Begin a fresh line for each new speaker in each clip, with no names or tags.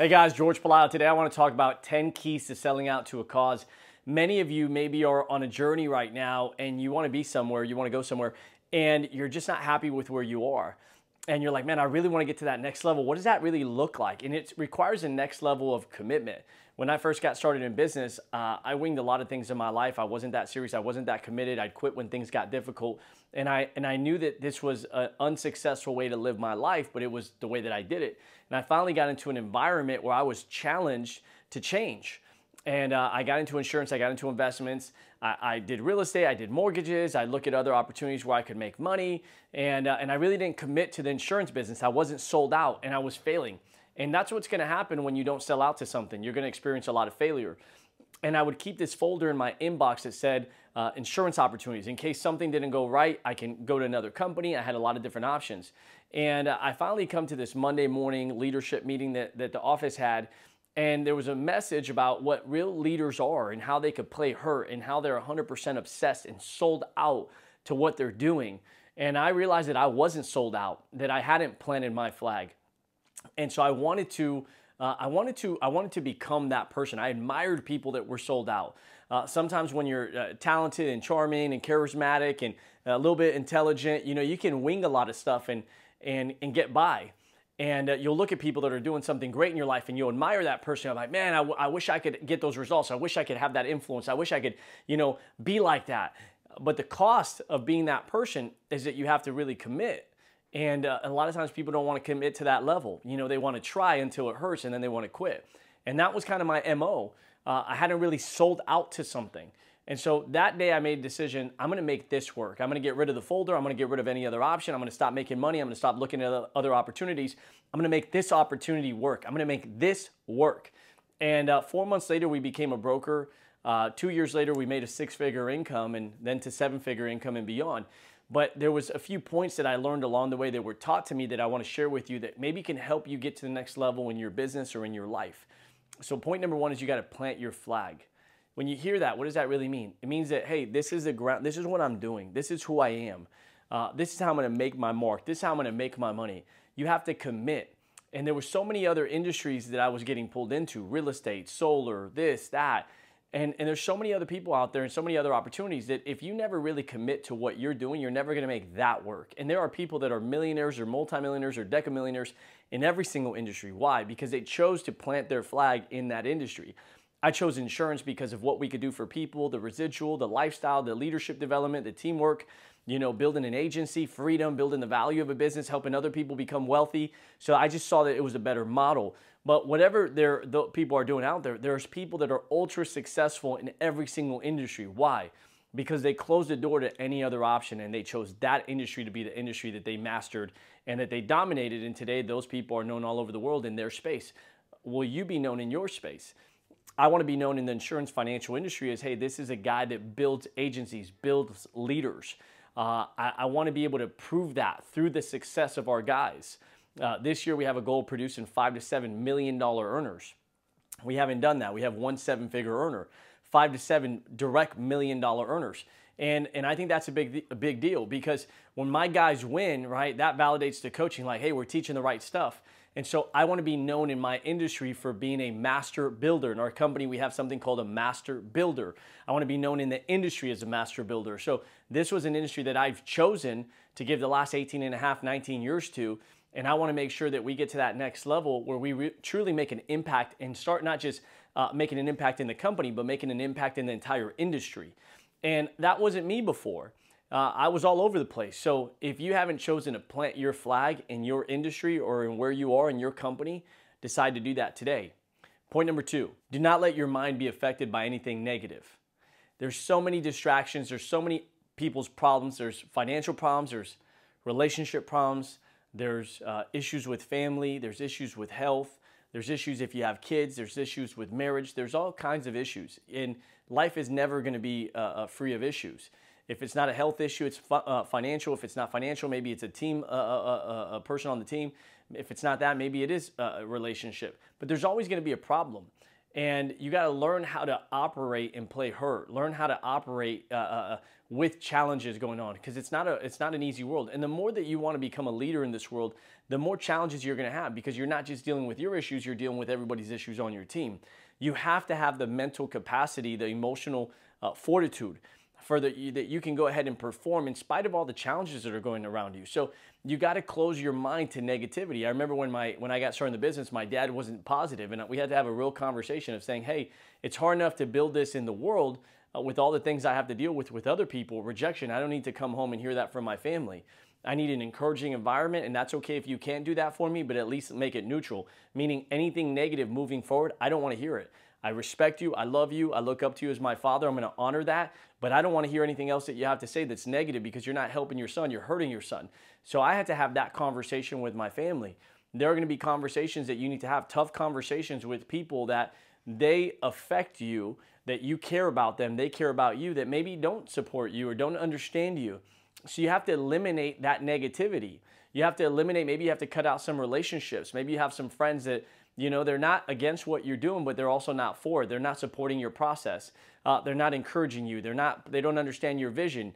Hey guys, George Palau. Today I want to talk about 10 keys to selling out to a cause. Many of you maybe are on a journey right now and you want to be somewhere, you want to go somewhere, and you're just not happy with where you are. And you're like, man, I really want to get to that next level. What does that really look like? And it requires a next level of commitment. When I first got started in business, I winged a lot of things in my life. I wasn't that serious. I wasn't that committed. I'd quit when things got difficult. And I knew that this was an unsuccessful way to live my life, but it was the way that I did it. And I finally got into an environment where I was challenged to change. And I got into insurance, I got into investments, I did real estate, I did mortgages, I look at other opportunities where I could make money, and I really didn't commit to the insurance business. I wasn't sold out and I was failing. And that's what's gonna happen when you don't sell out to something. You're gonna experience a lot of failure. And I would keep this folder in my inbox that said insurance opportunities. In case something didn't go right, I can go to another company. I had a lot of different options. And I finally come to this Monday morning leadership meeting that the office had. And there was a message about what real leaders are and how they could play hurt and how they're 100% obsessed and sold out to what they're doing. And I realized that I wasn't sold out, that I hadn't planted my flag. And so I wanted to become that person. I admired people that were sold out. Sometimes when you're talented and charming and charismatic and a little bit intelligent, you know, you can wing a lot of stuff and get by. And you'll look at people that are doing something great in your life and you'll admire that person. I'm like, man, I wish I could get those results. I wish I could have that influence. I wish I could, be like that. But the cost of being that person is that you have to really commit. And a lot of times people don't want to commit to that level. They want to try until it hurts and then they want to quit. And that was kind of my MO. I hadn't really sold out to something. And so that day I made a decision, I'm going to make this work. I'm going to get rid of the folder. I'm going to get rid of any other option. I'm going to stop making money. I'm going to stop looking at other opportunities. I'm going to make this opportunity work. I'm going to make this work. And 4 months later, we became a broker. 2 years later, we made a six-figure income and then to seven-figure income and beyond. But there was a few points that I learned along the way that were taught to me that I want to share with you that maybe can help you get to the next level in your business or in your life. So point number one is you got to plant your flag. When you hear that, what does that really mean? It means that, hey, this is the ground. This is what I'm doing. This is who I am. This is how I'm going to make my mark. This is how I'm going to make my money. You have to commit. And there were so many other industries that I was getting pulled into, real estate, solar, this, that. And there's so many other people out there and so many other opportunities that if you never really commit to what you're doing, you're never going to make that work. And there are people that are millionaires or multimillionaires or decamillionaires in every single industry. Why? Because they chose to plant their flag in that industry. I chose insurance because of what we could do for people, the residual, the lifestyle, the leadership development, the teamwork, building an agency, freedom, building the value of a business, helping other people become wealthy. So I just saw that it was a better model. But whatever the people are doing out there, there's people that are ultra successful in every single industry. Why? Because they closed the door to any other option and they chose that industry to be the industry that they mastered and that they dominated. And today those people are known all over the world in their space. Will you be known in your space? I want to be known in the insurance financial industry as, hey, this is a guy that builds agencies, builds leaders. I want to be able to prove that through the success of our guys. This year we have a goal of producing $5 to $7 million earners. We haven't done that. We have one seven-figure earner, 5 to 7 direct $1 million earners. And I think that's a big deal because when my guys win, right, that validates the coaching, like, hey, we're teaching the right stuff. And so I want to be known in my industry for being a master builder. In our company, we have something called a master builder. I want to be known in the industry as a master builder. So this was an industry that I've chosen to give the last 18 and a half, 19 years to. And I want to make sure that we get to that next level where we truly make an impact and start not just making an impact in the company, but making an impact in the entire industry. And that wasn't me before. I was all over the place. So if you haven't chosen to plant your flag in your industry or in where you are in your company, decide to do that today. Point number two, do not let your mind be affected by anything negative. There's so many distractions. There's so many people's problems. There's financial problems. There's relationship problems. There's issues with family. There's issues with health. There's issues if you have kids. There's issues with marriage. There's all kinds of issues. And life is never going to be free of issues. If it's not a health issue, it's financial. If it's not financial, maybe it's a team, a person on the team. If it's not that, maybe it is a relationship. But there's always going to be a problem. And you got to learn how to operate and play hurt. Learn how to operate with challenges going on, because it's not an easy world. And the more that you want to become a leader in this world, the more challenges you're going to have, because you're not just dealing with your issues, you're dealing with everybody's issues on your team. You have to have the mental capacity, the emotional fortitude that you can go ahead and perform in spite of all the challenges that are going around you. So you got to close your mind to negativity. I remember when I got started in the business, my dad wasn't positive, and we had to have a real conversation of saying, hey, it's hard enough to build this in the world with all the things I have to deal with other people, rejection. I don't need to come home and hear that from my family. I need an encouraging environment, and that's okay if you can't do that for me, but at least make it neutral, meaning anything negative moving forward, I don't want to hear it. I respect you, I love you, I look up to you as my father, I'm gonna honor that, but I don't wanna hear anything else that you have to say that's negative, because you're not helping your son, you're hurting your son. So I had to have that conversation with my family. There are gonna be conversations that you need to have, tough conversations with people that they affect you, that you care about them, they care about you, that maybe don't support you or don't understand you. So you have to eliminate that negativity. You have to eliminate, maybe you have to cut out some relationships. Maybe you have some friends that, you know, they're not against what you're doing, but they're also not for it. They're not supporting your process. They're not encouraging you. They don't understand your vision.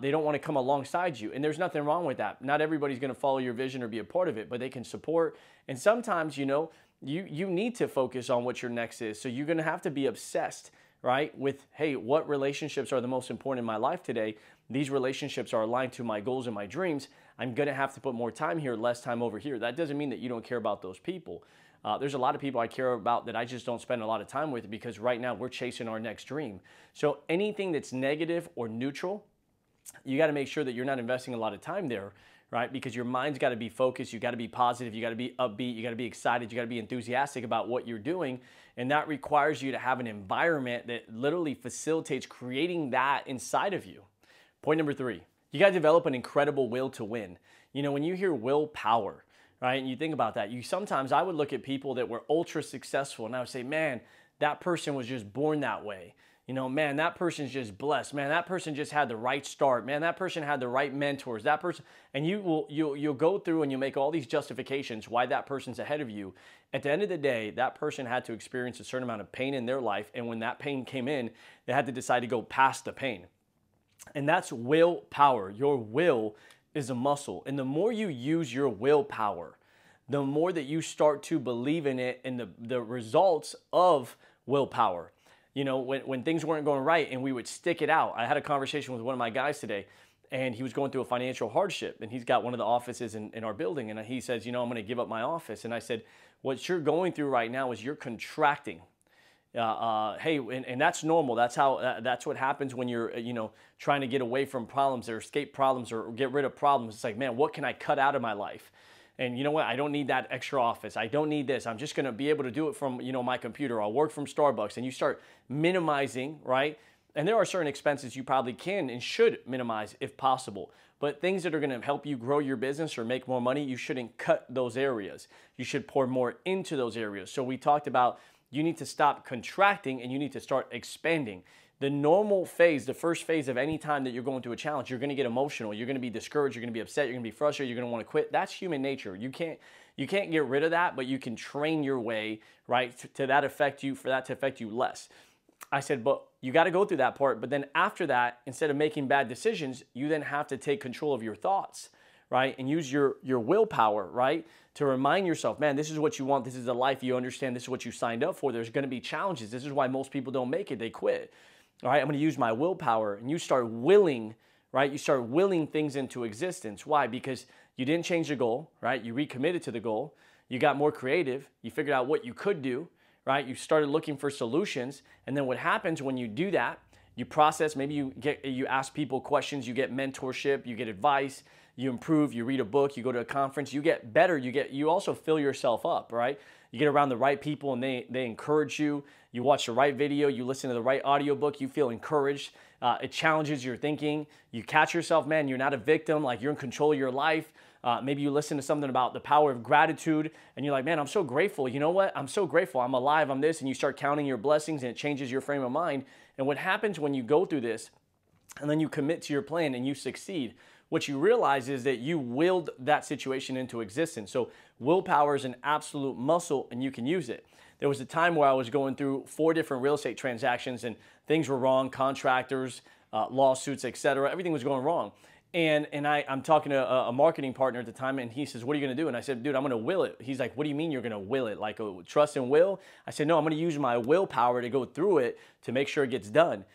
They don't want to come alongside you. And there's nothing wrong with that. Not everybody's going to follow your vision or be a part of it, but they can support. And sometimes, you know, you need to focus on what your next is. So you're going to have to be obsessed, right, with, hey, what relationships are the most important in my life today? These relationships are aligned to my goals and my dreams. I'm going to have to put more time here, less time over here. That doesn't mean that you don't care about those people. There's a lot of people I care about that I just don't spend a lot of time with, because right now we're chasing our next dream. So anything that's negative or neutral, you got to make sure that you're not investing a lot of time there, right? Because your mind's got to be focused. You got to be positive. You got to be upbeat. You got to be excited. You got to be enthusiastic about what you're doing. And that requires you to have an environment that literally facilitates creating that inside of you. Point number 3, you got to develop an incredible will to win. You know, when you hear willpower, right, and you think about that, sometimes I would look at people that were ultra successful and I would say, man, that person was just born that way. You know, man, that person's just blessed. Man, that person just had the right start. Man, that person had the right mentors. That person, and you'll go through and you make all these justifications why that person's ahead of you. At the end of the day, that person had to experience a certain amount of pain in their life, and when that pain came in, they had to decide to go past the pain. And that's willpower. Your will is a muscle. And the more you use your willpower, the more that you start to believe in it and the results of willpower. You know, when things weren't going right and we would stick it out. I had a conversation with one of my guys today, and he was going through a financial hardship, and he's got one of the offices in our building, and he says, you know, I'm going to give up my office. And I said, what you're going through right now is you're contracting. Hey, and that's normal. That's what happens when you're, you know, trying to get away from problems or escape problems or get rid of problems. It's like, man, what can I cut out of my life? And you know what? I don't need that extra office. I don't need this. I'm just going to be able to do it from, you know, my computer. I'll work from Starbucks. And you start minimizing, right? And there are certain expenses you probably can and should minimize if possible. But things that are going to help you grow your business or make more money, you shouldn't cut those areas. You should pour more into those areas. So we talked about you need to stop contracting and you need to start expanding. The normal phase, the first phase of any time that you're going through a challenge, you're going to get emotional. You're going to be discouraged. You're going to be upset. You're going to be frustrated. You're going to want to quit. That's human nature. You can't get rid of that, but you can train your way, right, for that to affect you less. I said, but you got to go through that part. But then after that, instead of making bad decisions, you then have to take control of your thoughts, right, and use your willpower, right, to remind yourself, man, this is what you want. This is the life you understand. This is what you signed up for. There's going to be challenges. This is why most people don't make it. They quit. All right, I'm going to use my willpower, and you start willing, right? You start willing things into existence. Why? Because you didn't change the goal, right? You recommitted to the goal. You got more creative. You figured out what you could do, right? You started looking for solutions. And then what happens when you do that, you process, maybe you ask people questions, you get mentorship, you get advice, you improve, you read a book, you go to a conference, you get better, you also fill yourself up, right? You get around the right people and they encourage you. You watch the right video, you listen to the right audiobook, you feel encouraged. It challenges your thinking. You catch yourself, man, you're not a victim, like you're in control of your life. Maybe you listen to something about the power of gratitude and you're like, man, I'm so grateful. You know what? I'm so grateful. I'm alive. I'm this. And you start counting your blessings and it changes your frame of mind. And what happens when you go through this and then you commit to your plan and you succeed, what you realize is that you willed that situation into existence. So willpower is an absolute muscle and you can use it. There was a time where I was going through 4 different real estate transactions and things were wrong, contractors, lawsuits, etc. Everything was going wrong. And I'm talking to a marketing partner at the time, and he says, what are you going to do? And I said, dude, I'm going to will it. He's like, what do you mean you're going to will it? Like trust and will? I said, no, I'm going to use my willpower to go through it to make sure it gets done.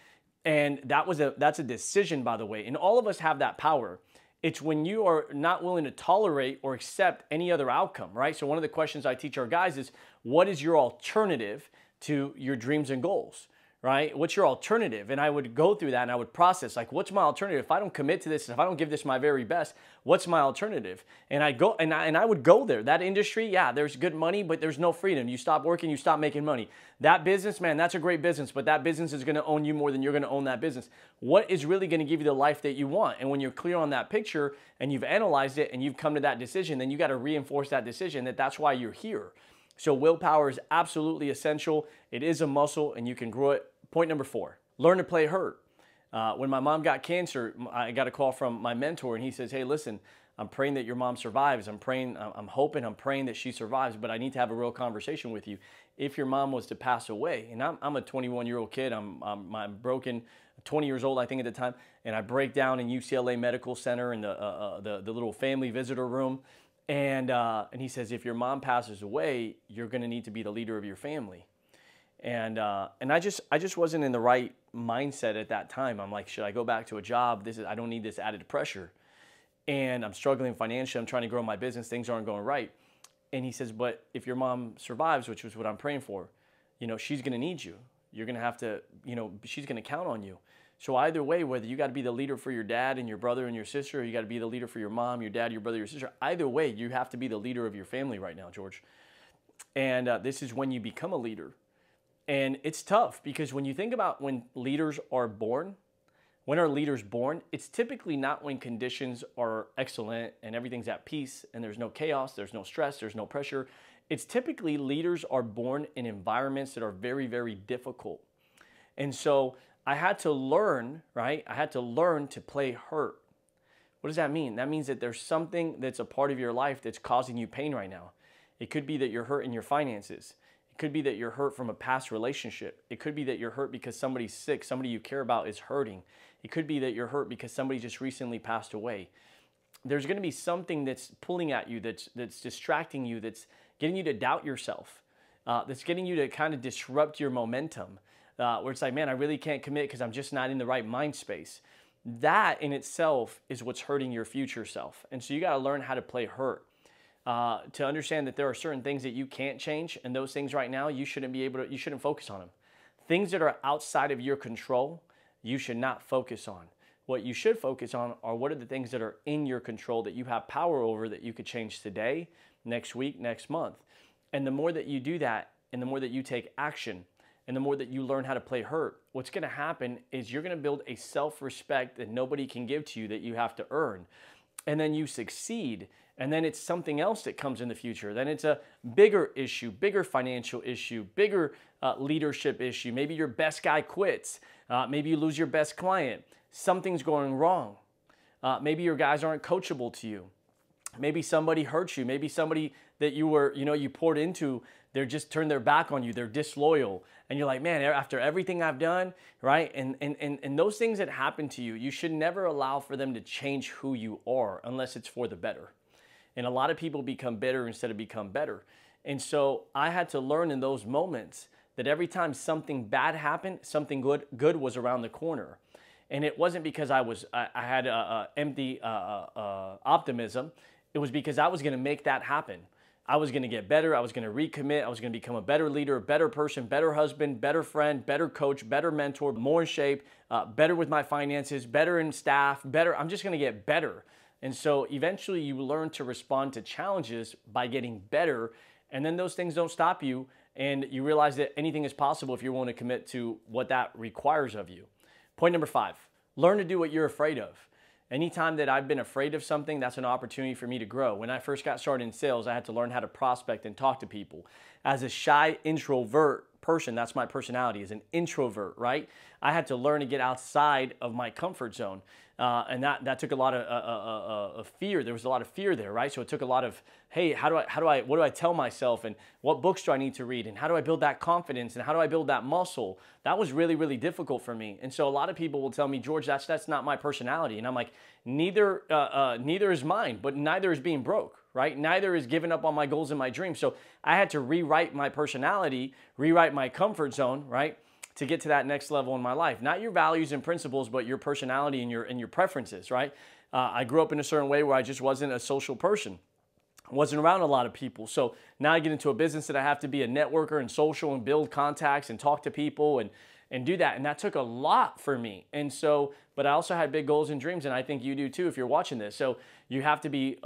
And that's a decision, by the way. And all of us have that power. It's when you are not willing to tolerate or accept any other outcome, right? So one of the questions I teach our guys is, what is your alternative to your dreams and goals? Right? What's your alternative? And I would go through that and I would process, like, what's my alternative? If I don't commit to this, if I don't give this my very best, what's my alternative? And I would go there. That industry, yeah, there's good money, but there's no freedom. You stop working, you stop making money. That business, man, that's a great business, but that business is going to own you more than you're going to own that business. What is really going to give you the life that you want? And when you're clear on that picture and you've analyzed it and you've come to that decision, then you got to reinforce that decision that that's why you're here. So willpower is absolutely essential. It is a muscle and you can grow it. Point number 4, learn to play hurt. When my mom got cancer, I got a call from my mentor and he says, hey, listen, I'm praying that your mom survives. I'm praying that she survives, but I need to have a real conversation with you. If your mom was to pass away, and I'm a 21-year-old kid, I'm broken, 20 years old, I think at the time, and I break down in UCLA Medical Center in the little family visitor room. And he says, if your mom passes away, you're going to need to be the leader of your family. And I just wasn't in the right mindset at that time. I'm like, should I go back to a job? I don't need this added pressure. And I'm struggling financially. I'm trying to grow my business. Things aren't going right. And he says, but if your mom survives, which was what I'm praying for, she's going to need you. You're going to have to, she's going to count on you. So either way, whether you got to be the leader for your dad and your brother and your sister, or you got to be the leader for your mom, your dad, your brother, your sister, either way, you have to be the leader of your family right now, George. And this is when you become a leader. And it's tough because when you think about when leaders are born, when are leaders born? It's typically not when conditions are excellent and everything's at peace and there's no chaos, there's no stress, there's no pressure. It's typically leaders are born in environments that are very, very difficult. And so I had to learn, right? I had to learn to play hurt. What does that mean? That means that there's something that's a part of your life that's causing you pain right now. It could be that you're hurt in your finances. It could be that you're hurt from a past relationship. It could be that you're hurt because somebody's sick, somebody you care about is hurting. It could be that you're hurt because somebody just recently passed away. There's going to be something that's pulling at you, that's distracting you, that's getting you to doubt yourself, that's getting you to kind of disrupt your momentum, where it's like, man, I really can't commit because I'm just not in the right mind space. That in itself is what's hurting your future self. And so you got to learn how to play hurt. To understand that there are certain things that you can't change, and those things right now you shouldn't focus on them. Things that are outside of your control, you should not focus on. What you should focus on are what are the things that are in your control that you have power over that you could change today, next week, next month. And the more that you do that, and the more that you take action, and the more that you learn how to play hurt, what's going to happen is you're going to build a self-respect that nobody can give to you that you have to earn. And then you succeed. And then it's something else that comes in the future. Then it's a bigger issue, bigger financial issue, bigger leadership issue. Maybe your best guy quits. Maybe you lose your best client. Something's going wrong. Maybe your guys aren't coachable to you. Maybe somebody hurts you. Maybe somebody that you poured into, they're just turned their back on you. They're disloyal. And you're like, man, after everything I've done, right? And those things that happen to you, you should never allow for them to change who you are unless it's for the better. And a lot of people become bitter instead of become better. And so I had to learn in those moments that every time something bad happened, something good was around the corner. And it wasn't because I had empty optimism. It was because I was going to make that happen. I was going to get better. I was going to recommit. I was going to become a better leader, a better person, better husband, better friend, better coach, better mentor, more in shape, better with my finances, better in staff, better. I'm just going to get better. And so eventually you learn to respond to challenges by getting better. And then those things don't stop you. And you realize that anything is possible if you're willing to commit to what that requires of you. Point number 5, learn to do what you're afraid of. Anytime that I've been afraid of something, that's an opportunity for me to grow. When I first got started in sales, I had to learn how to prospect and talk to people. As a shy introvert person, that's my personality, is an introvert, right? I had to learn to get outside of my comfort zone. And that took a lot of fear. There was a lot of fear there, right? So it took a lot of, hey, what do I tell myself, and what books do I need to read, and how do I build that confidence, and how do I build that muscle? That was really, really difficult for me. And so a lot of people will tell me, George, that's not my personality. And I'm like, neither is mine, but neither is being broke, right? Neither is giving up on my goals and my dreams. So I had to rewrite my personality, rewrite my comfort zone, right, to get to that next level in my life. Not your values and principles, but your personality and your preferences, right? I grew up in a certain way where I just wasn't a social person. I wasn't around a lot of people. So now I get into a business that I have to be a networker and social and build contacts and talk to people and do that. And that took a lot for me. And so, but I also had big goals and dreams, and I think you do too if you're watching this. So you have to be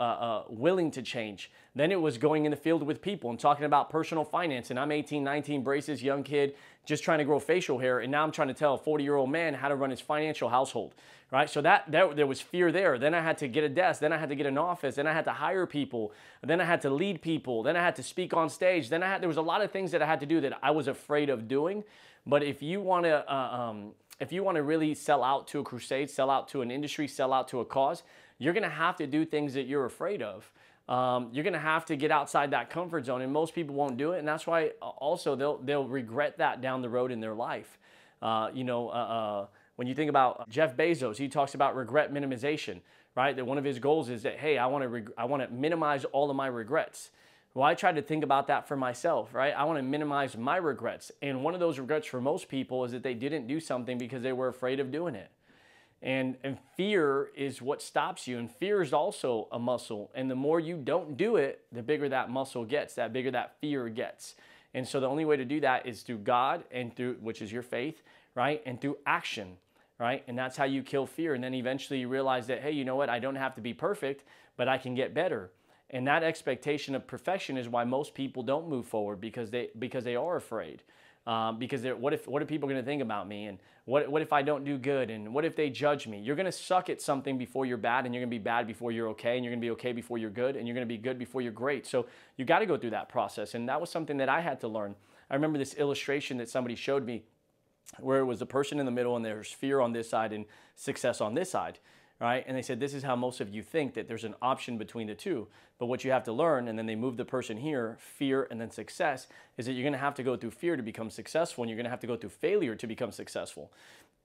willing to change. Then it was going in the field with people and talking about personal finance. And I'm 18, 19, braces, young kid, just trying to grow facial hair. And now I'm trying to tell a 40-year-old man how to run his financial household, right? So there was fear there. Then I had to get a desk. Then I had to get an office. Then I had to hire people. Then I had to lead people. Then I had to speak on stage. There was a lot of things that I had to do that I was afraid of doing. But if you want to really sell out to a crusade, sell out to an industry, sell out to a cause, you're going to have to do things that you're afraid of. You're going to have to get outside that comfort zone, and most people won't do it. And that's why also they'll regret that down the road in their life. When you think about Jeff Bezos, he talks about regret minimization, right? That one of his goals is that, hey, I want to minimize all of my regrets. Well, I tried to think about that for myself, right? I want to minimize my regrets. And one of those regrets for most people is that they didn't do something because they were afraid of doing it. And fear is what stops you. And fear is also a muscle. And the more you don't do it, the bigger that muscle gets, the bigger that fear gets. And so the only way to do that is through God, and through, which is your faith, right? And through action, right? And that's how you kill fear. And then eventually you realize that, hey, you know what? I don't have to be perfect, but I can get better. And that expectation of perfection is why most people don't move forward, because they are afraid. Because what are people going to think about me? And what if I don't do good? And what if they judge me? You're going to suck at something before you're bad, and you're going to be bad before you're okay, and you're going to be okay before you're good, and you're going to be good before you're great. So you got to go through that process. And that was something that I had to learn. I remember this illustration that somebody showed me where it was a person in the middle, and there's fear on this side and success on this side. Right? And they said, this is how most of you think, that there's an option between the two. But what you have to learn, and then they move the person here, fear and then success, is that you're going to have to go through fear to become successful, and you're going to have to go through failure to become successful.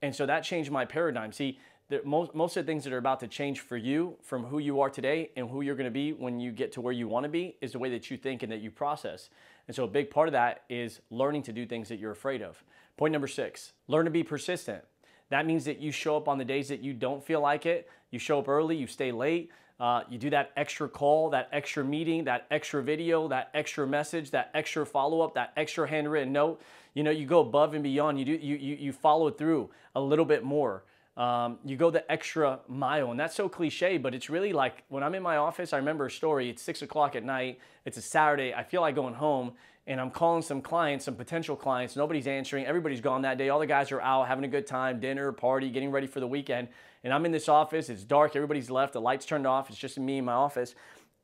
And so that changed my paradigm. See, most of the things that are about to change for you from who you are today and who you're going to be when you get to where you want to be is the way that you think and that you process. And so a big part of that is learning to do things that you're afraid of. Point number 6, learn to be persistent. That means that you show up on the days that you don't feel like it. You show up early, you stay late, you do that extra call, that extra meeting, that extra video, that extra message, that extra follow-up, that extra handwritten note. You know, you go above and beyond. You follow through a little bit more. You go the extra mile, and that's so cliche, but it's really like when I'm in my office. I remember a story. It's 6 o'clock at night. It's a Saturday. I feel like going home, and I'm calling some clients, some potential clients. Nobody's answering. Everybody's gone that day. All the guys are out having a good time, dinner, party, getting ready for the weekend. And I'm in this office. It's dark. Everybody's left. The lights turned off. It's just me in my office.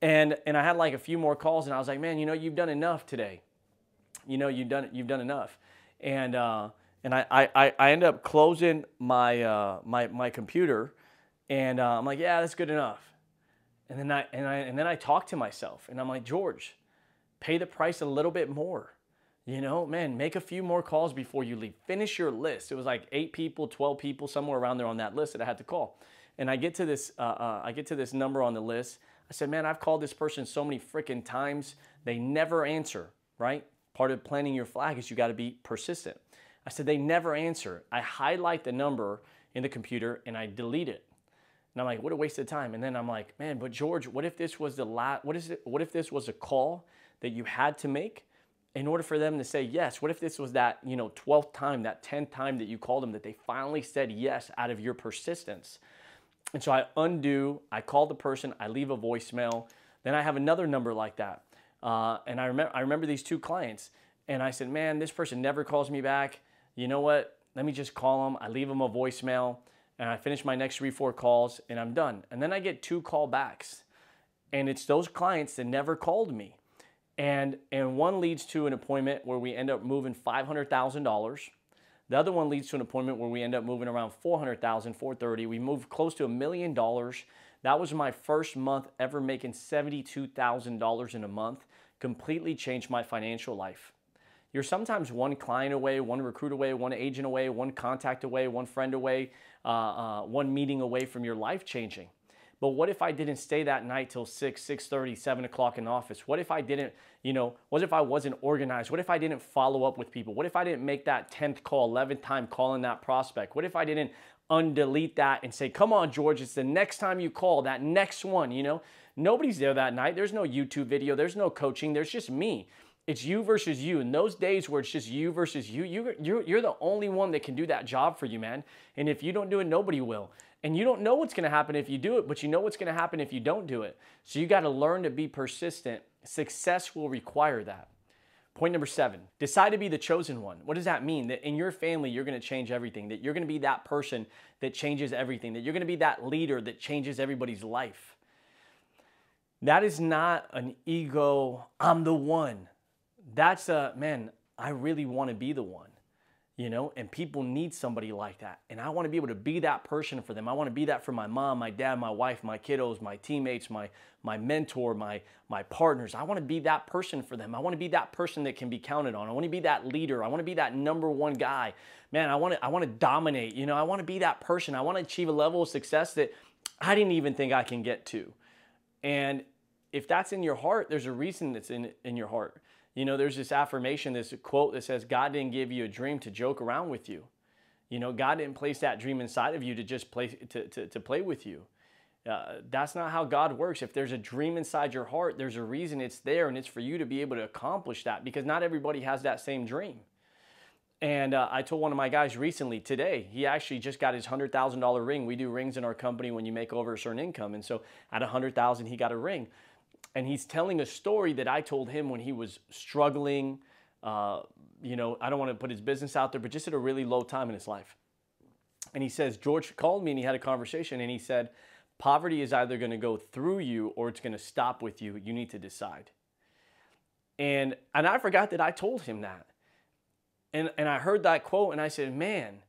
And I had like a few more calls, and I was like, man, you know, you've done enough today. You know, you've done enough. And I ended up closing my computer, and I'm like, yeah, that's good enough. And then I talked to myself, and I'm like, George, pay the price a little bit more. You know, man, make a few more calls before you leave. Finish your list. It was like 8 people, 12 people, somewhere around there on that list that I had to call. And I get to this number on the list. I said, man, I've called this person so many freaking times. They never answer, right? Part of planting your flag is you got to be persistent. I said, they never answer. I highlight the number in the computer and I delete it. And I'm like, what a waste of time. And then I'm like, man, but George, what if this was what if this was a call that you had to make in order for them to say yes? What if this was that, 12th time, that 10th time that you called them, that they finally said yes out of your persistence? And so I call the person, I leave a voicemail. Then I have another number like that. And I remember these 2 clients, and I said, man, this person never calls me back. You know what? Let me just call them. I leave them a voicemail, and I finish my next 3-4 calls, and I'm done. And then I get 2 callbacks, and it's those clients that never called me. And one leads to an appointment where we end up moving $500,000. The other one leads to an appointment where we end up moving around 400,000, 430. We moved close to $1 million. That was my first month ever making $72,000 in a month. Completely changed my financial life. You're sometimes one client away, one recruit away, one agent away, one contact away, one friend away, one meeting away from your life changing. But what if I didn't stay that night till 6, 6:30, 7 o'clock in the office? What if I didn't, what if I wasn't organized? What if I didn't follow up with people? What if I didn't make that 10th call, 11th time calling that prospect? What if I didn't undelete that and say, come on, George, it's the next time you call, that next one, Nobody's there that night. There's no YouTube video. There's no coaching. There's just me. It's you versus you. In those days where it's just you versus you, you're the only one that can do that job for you, man. And if you don't do it, nobody will. And you don't know what's going to happen if you do it, but you know what's going to happen if you don't do it. So you got to learn to be persistent. Success will require that. Point number 7, decide to be the chosen one. What does that mean? That in your family, you're going to change everything, that you're going to be that person that changes everything, that you're going to be that leader that changes everybody's life. That is not an ego, I'm the one. That's man, I really want to be the one. And people need somebody like that. And I want to be able to be that person for them. I want to be that for my mom, my dad, my wife, my kiddos, my teammates, my mentor, my partners. I want to be that person for them. I want to be that person that can be counted on. I want to be that leader. I want to be that number one guy. Man, I want to dominate. I want to be that person. I want to achieve a level of success that I didn't even think I can get to. And if that's in your heart, there's a reason that's in your heart. There's this affirmation, this quote that says, God didn't give you a dream to joke around with you. God didn't place that dream inside of you to just play with you. That's not how God works. If there's a dream inside your heart, there's a reason it's there, and it's for you to be able to accomplish that, because not everybody has that same dream. And I told one of my guys recently, today, he actually just got his $100,000 ring. We do rings in our company when you make over a certain income. And so at $100,000, he got a ring. And he's telling a story that I told him when he was struggling. I don't want to put his business out there, but just at a really low time in his life. And he says, George called me and he had a conversation and he said, poverty is either going to go through you or it's going to stop with you. You need to decide. And I forgot that I told him that. And I heard that quote and I said, man,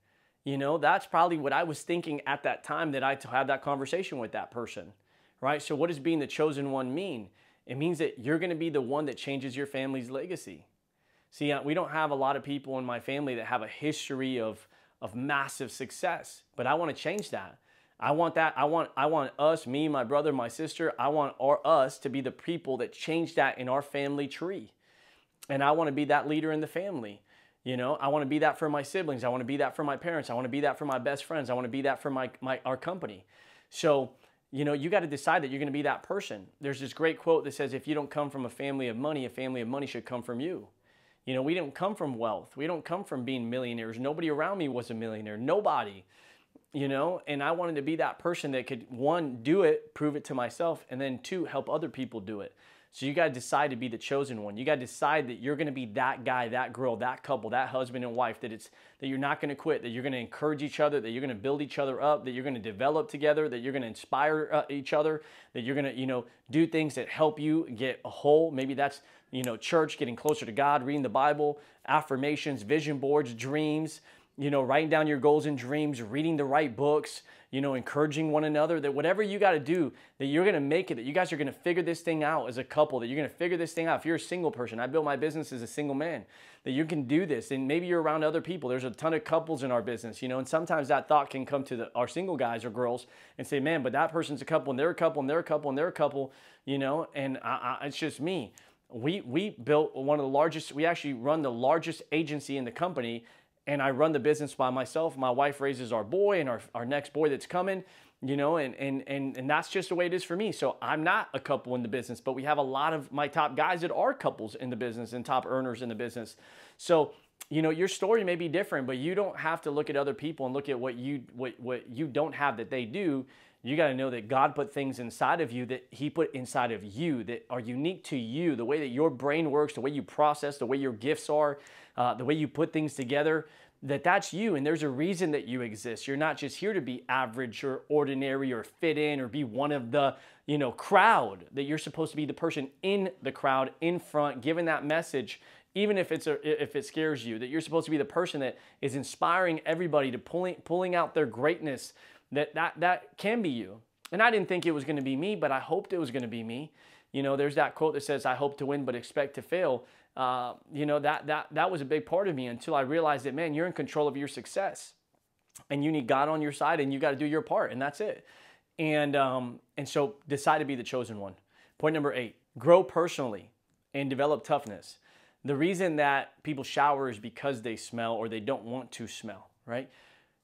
that's probably what I was thinking at that time that I had that conversation with that person. Right? So what does being the chosen one mean? It means that you're going to be the one that changes your family's legacy. See, we don't have a lot of people in my family that have a history of massive success, but I want to change that. I want that. I want us, me, my brother, my sister, I want us to be the people that change that in our family tree. And I want to be that leader in the family. I want to be that for my siblings. I want to be that for my parents. I want to be that for my best friends. I want to be that for our company. So, you got to decide that you're going to be that person. There's this great quote that says, if you don't come from a family of money should come from you. We didn't come from wealth. We don't come from being millionaires. Nobody around me was a millionaire. Nobody, and I wanted to be that person that could, 1, do it, prove it to myself, and then 2, help other people do it. So you got to decide to be the chosen one. You got to decide that you're going to be that guy, that girl, that couple, that husband and wife, that you're not going to quit, that you're going to encourage each other, that you're going to build each other up, that you're going to develop together, that you're going to inspire each other, that you're going to, do things that help you get a whole. Maybe that's, church, getting closer to God, reading the Bible, affirmations, vision boards, dreams, writing down your goals and dreams, reading the right books, encouraging one another, that whatever you got to do, that you're going to make it, that you guys are going to figure this thing out as a couple, that you're going to figure this thing out. If you're a single person, I built my business as a single man, that you can do this. And maybe you're around other people. There's a ton of couples in our business, and sometimes that thought can come to our single guys or girls and say, man, but that person's a couple and they're a couple and they're a couple and they're a couple, and it's just me. We built one of the largest, we actually run the largest agency in the company. And I run the business by myself. My wife raises our boy and our next boy that's coming, and that's just the way it is for me. So I'm not a couple in the business, but we have a lot of my top guys that are couples in the business and top earners in the business. So, your story may be different, but you don't have to look at other people and look at what you don't have that they do. You got to know that God put things inside of you that He put inside of you that are unique to you, the way that your brain works, the way you process, the way your gifts are, the way you put things together, that's you. And there's a reason that you exist. You're not just here to be average or ordinary or fit in or be one of the, crowd, that you're supposed to be the person in the crowd, in front, giving that message, even if if it scares you, that you're supposed to be the person that is inspiring everybody to pulling out their greatness, that can be you. And I didn't think it was going to be me, but I hoped it was going to be me. You know, there's that quote that says, "I hope to win, but expect to fail." You know, that was a big part of me until I realized that, man, you're in control of your success, and you need God on your side, and you got to do your part, and that's it. And so decide to be the chosen one. Point number 8: grow personally and develop toughness. The reason that people shower is because they smell or they don't want to smell, right?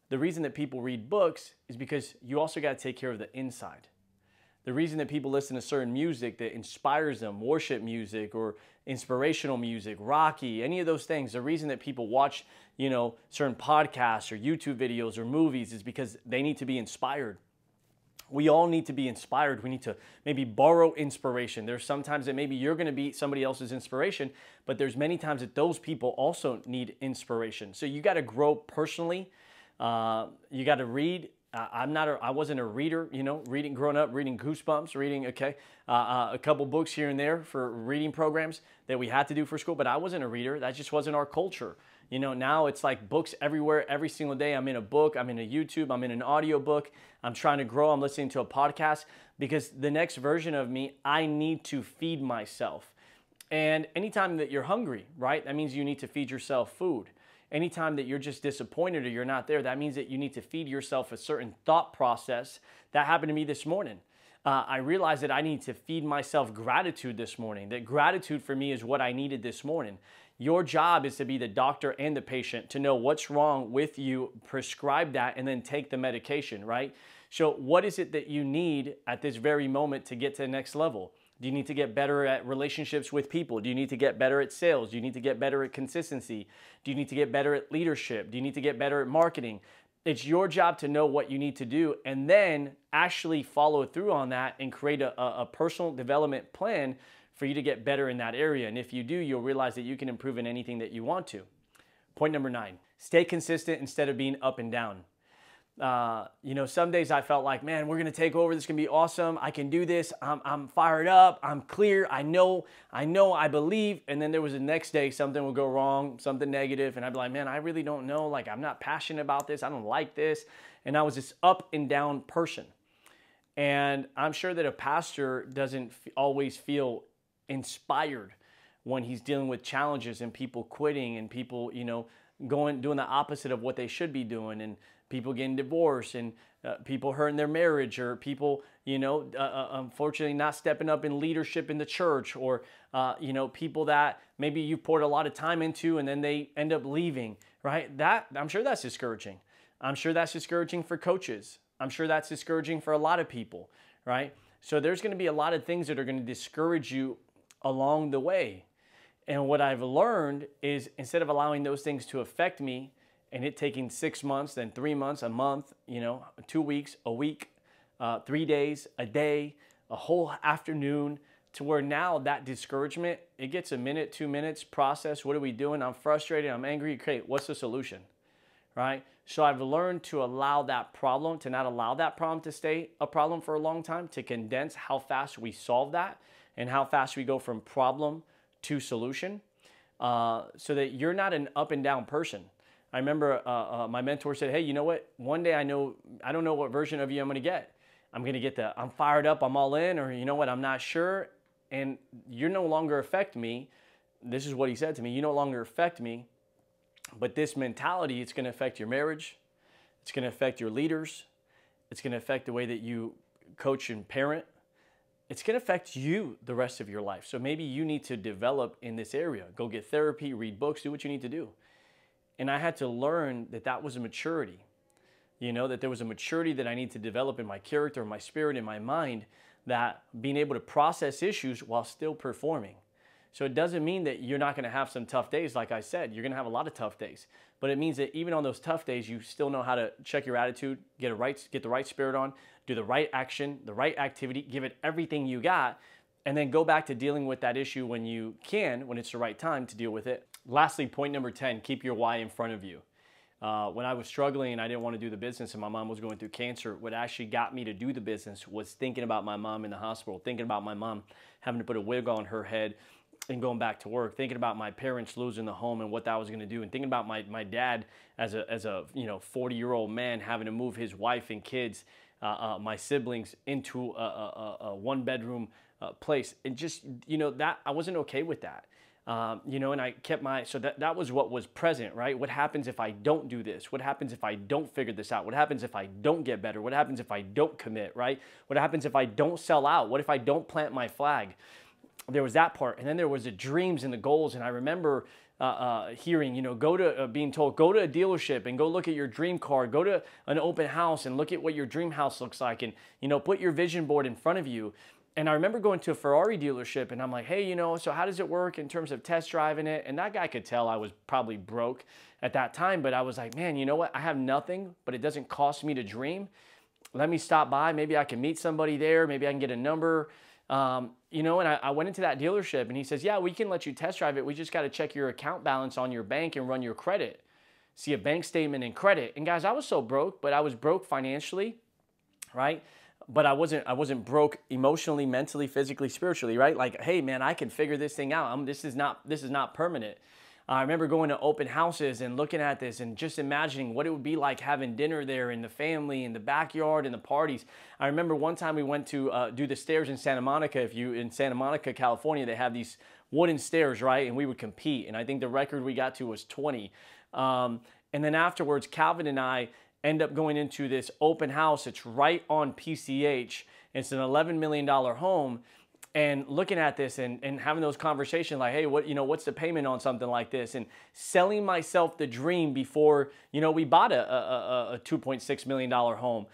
The reason that people read books is because you also got to take care of the inside. The reason that people listen to certain music that inspires them, worship music or inspirational music, Rocky, any of those things, the reason that people watch, you know, certain podcasts or YouTube videos or movies is because they need to be inspired. We all need to be inspired. We need to maybe borrow inspiration. There's sometimes that maybe you're going to be somebody else's inspiration, but there's many times that those people also need inspiration. So you got to grow personally. You got to read. I wasn't a reader, you know, growing up, reading Goosebumps, reading, a couple books here and there for reading programs that we had to do for school, but I wasn't a reader. That just wasn't our culture. You know, now it's like books everywhere, every single day. I'm in a book, I'm in a YouTube, I'm in an audio book. I'm trying to grow, I'm listening to a podcast because the next version of me, I need to feed myself. And anytime that you're hungry, right, that means you need to feed yourself food. Anytime that you're just disappointed or you're not there, that means that you need to feed yourself a certain thought process. That happened to me this morning. I realized that I need to feed myself gratitude this morning, that gratitude for me is what I needed this morning. Your job is to be the doctor and the patient, to know what's wrong with you, prescribe that, and then take the medication, right? So what is it that you need at this very moment to get to the next level? Do you need to get better at relationships with people? Do you need to get better at sales? Do you need to get better at consistency? Do you need to get better at leadership? Do you need to get better at marketing? It's your job to know what you need to do and then actually follow through on that and create a personal development plan for you to get better in that area. And if you do, you'll realize that you can improve in anything that you want to. Point number 9, stay consistent instead of being up and down. You know, some days I felt like, man, we're going to take over. This is going to be awesome. I can do this. I'm fired up. I'm clear. I know, I believe. And then there was the next day, something would go wrong, something negative. And I'd be like, man, I really don't know. Like, I'm not passionate about this. I don't like this. And I was this up and down person. And I'm sure that a pastor doesn't always feel inspired when he's dealing with challenges and people quitting and people, you know, doing the opposite of what they should be doing, and people getting divorced, and people hurting their marriage, or people, you know, unfortunately not stepping up in leadership in the church, or, you know, people that maybe you poured a lot of time into and then they end up leaving, right? I'm sure that's discouraging. I'm sure that's discouraging for coaches. I'm sure that's discouraging for a lot of people, right? So there's going to be a lot of things that are going to discourage you along the way. And what I've learned is, instead of allowing those things to affect me and it taking 6 months, then 3 months, a month, you know, 2 weeks, a week, 3 days, a day, a whole afternoon, to where now that discouragement, it gets a minute, 2 minutes, process. What are we doing? I'm frustrated. I'm angry. Okay, what's the solution? Right? So I've learned to allow that problem, to not allow that problem to stay a problem for a long time, to condense how fast we solve that and how fast we go from problem to solution, so that you're not an up and down person. I remember my mentor said, hey, you know what? One day I don't know what version of you I'm going to get. I'm going to get I'm fired up, I'm all in, or you know what? I'm not sure. And you no longer affect me. This is what he said to me. You no longer affect me. But this mentality, it's going to affect your marriage. It's going to affect your leaders. It's going to affect the way that you coach and parent. It's going to affect you the rest of your life. So maybe you need to develop in this area. Go get therapy, read books, do what you need to do. And I had to learn that that was a maturity. You know, that there was a maturity that I need to develop in my character, my spirit, in my mind, that being able to process issues while still performing. So it doesn't mean that you're not going to have some tough days. Like I said, you're going to have a lot of tough days. But it means that even on those tough days, you still know how to check your attitude, get the right spirit on, do the right action, the right activity, give it everything you got, and then go back to dealing with that issue when you can, when it's the right time to deal with it. Lastly, point number 10, keep your why in front of you. When I was struggling and I didn't want to do the business and my mom was going through cancer, what actually got me to do the business was thinking about my mom in the hospital, thinking about my mom having to put a wig on her head, and going back to work, thinking about my parents losing the home and what that was going to do, and thinking about my dad as a 40-year-old man having to move his wife and kids, my siblings into a one-bedroom place, and just that I wasn't okay with that. And I kept so that was what was present, right? What happens if I don't do this? What happens if I don't figure this out? What happens if I don't get better? What happens if I don't commit, right? What happens if I don't sell out? What if I don't plant my flag? There was that part. And then there was the dreams and the goals. And I remember hearing, being told, go to a dealership and go look at your dream car, go to an open house and look at what your dream house looks like, and, put your vision board in front of you. And I remember going to a Ferrari dealership and I'm like, hey, so how does it work in terms of test driving it? And that guy could tell I was probably broke at that time, but I was like, man, you know what? I have nothing, but it doesn't cost me to dream. Let me stop by. Maybe I can meet somebody there. Maybe I can get a number. And I went into that dealership and he says, yeah, we can let you test drive it. We just got to check your account balance on your bank and run your credit. See a bank statement and credit. And guys, I was so broke, but I was broke financially, right? But I wasn't broke emotionally, mentally, physically, spiritually, right? Like, hey man, I can figure this thing out. This is not permanent. I remember going to open houses and looking at this and just imagining what it would be like having dinner there in the family, in the backyard, and the parties. I remember one time we went to do the stairs in Santa Monica. In Santa Monica, California, they have these wooden stairs, right? And we would compete. And I think the record we got to was 20. And then afterwards, Calvin and I end up going into this open house. It's right on PCH. It's an $11 million home. And looking at this and having those conversations like, hey, what's the payment on something like this? And selling myself the dream before, we bought a $2.6 million home.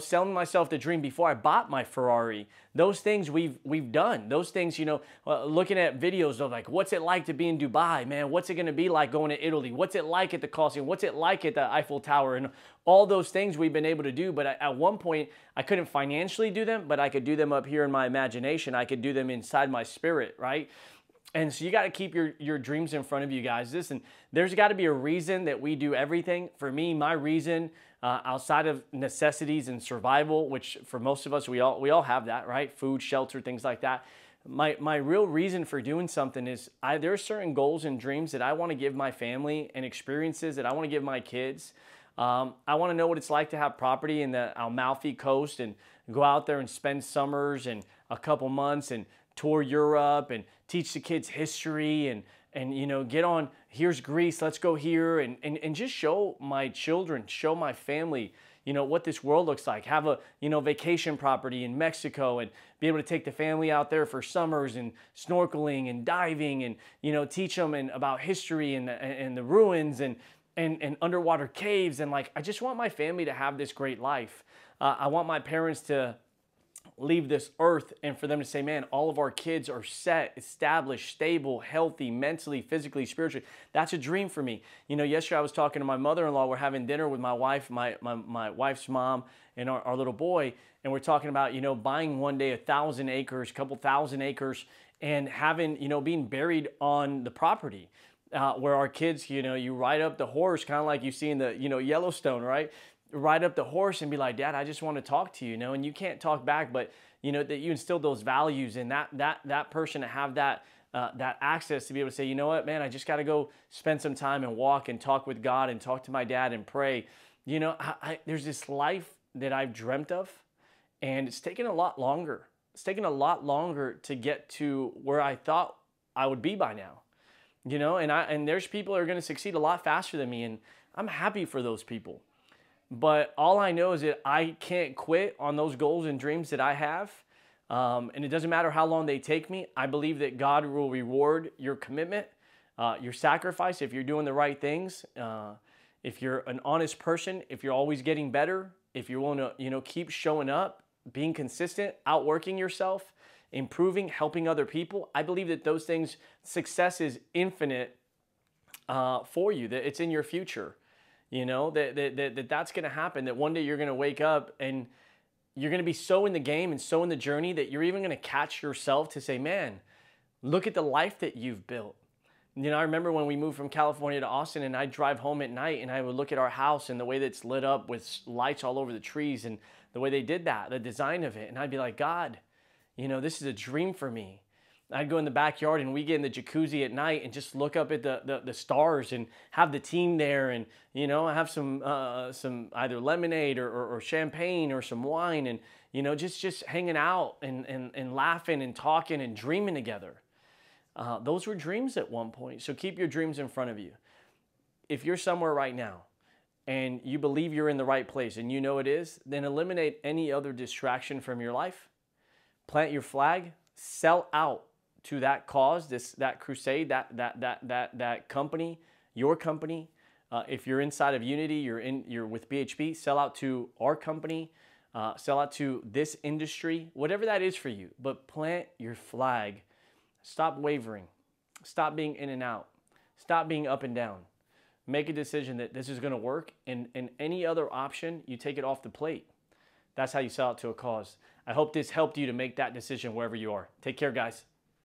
Selling myself the dream before I bought my Ferrari. Those things we've done. Those things, looking at videos of like, what's it like to be in Dubai, man? What's it going to be like going to Italy? What's it like at the Colosseum? What's it like at the Eiffel Tower? And all those things we've been able to do. But at one point, I couldn't financially do them, but I could do them up here in my imagination. I could do them inside my spirit, right? And so you got to keep your dreams in front of you guys. Listen, there's got to be a reason that we do everything. For me, my reason, outside of necessities and survival, which for most of us, we all have that, right? Food, shelter, things like that. My real reason for doing something is there are certain goals and dreams that I want to give my family and experiences that I want to give my kids. I want to know what it's like to have property in the Amalfi Coast and go out there and spend summers and a couple months and tour Europe and teach the kids history and get on, here's Greece, let's go here and just show my children, show my family, what this world looks like. Have a, vacation property in Mexico and be able to take the family out there for summers and snorkeling and diving and, teach them about history and the ruins and underwater caves. And I just want my family to have this great life. I want my parents to leave this earth and for them to say, man, all of our kids are set, established, stable, healthy, mentally, physically, spiritually. That's a dream for me. Yesterday I was talking to my mother-in-law. We're having dinner with my wife, my wife's mom, and our little boy. And we're talking about, buying one day 1,000 acres, a couple thousand acres, and having, being buried on the property. Where our kids, you ride up the horse, kind of like you see in the, Yellowstone, right? Ride up the horse and be like, Dad, I just want to talk to you, and you can't talk back, but that you instill those values and that person to have that access to be able to say, you know what, man, I just got to go spend some time and walk and talk with God and talk to my dad and pray. There's this life that I've dreamt of, and it's taken a lot longer. It's taken a lot longer to get to where I thought I would be by now. And there's people that are going to succeed a lot faster than me, and I'm happy for those people. But all I know is that I can't quit on those goals and dreams that I have. And it doesn't matter how long they take me. I believe that God will reward your commitment, your sacrifice, if you're doing the right things. If you're an honest person, if you're always getting better, if you want to, keep showing up, being consistent, outworking yourself, improving, helping other people. I believe that those things, success is infinite for you, that it's in your future. That's going to happen, that one day you're going to wake up and you're going to be so in the game and so in the journey that you're even going to catch yourself to say, man, look at the life that you've built. I remember when we moved from California to Austin and I'd drive home at night and I would look at our house and the way that it's lit up with lights all over the trees and the way they did that, the design of it. And I'd be like, God, this is a dream for me. I'd go in the backyard and we get in the jacuzzi at night and just look up at the stars and have the team there, and have some either lemonade or champagne or some wine, and just hanging out and laughing and talking and dreaming together. Those were dreams at one point. So keep your dreams in front of you. If you're somewhere right now and you believe you're in the right place and it is, then eliminate any other distraction from your life. Plant your flag, sell out to that cause, that crusade, that company, your company. If you're inside of Unity, you're with BHP, sell out to our company, sell out to this industry, whatever that is for you. But plant your flag. Stop wavering. Stop being in and out. Stop being up and down. Make a decision that this is going to work, and any other option, you take it off the plate. That's how you sell out to a cause. I hope this helped you to make that decision wherever you are. Take care, guys.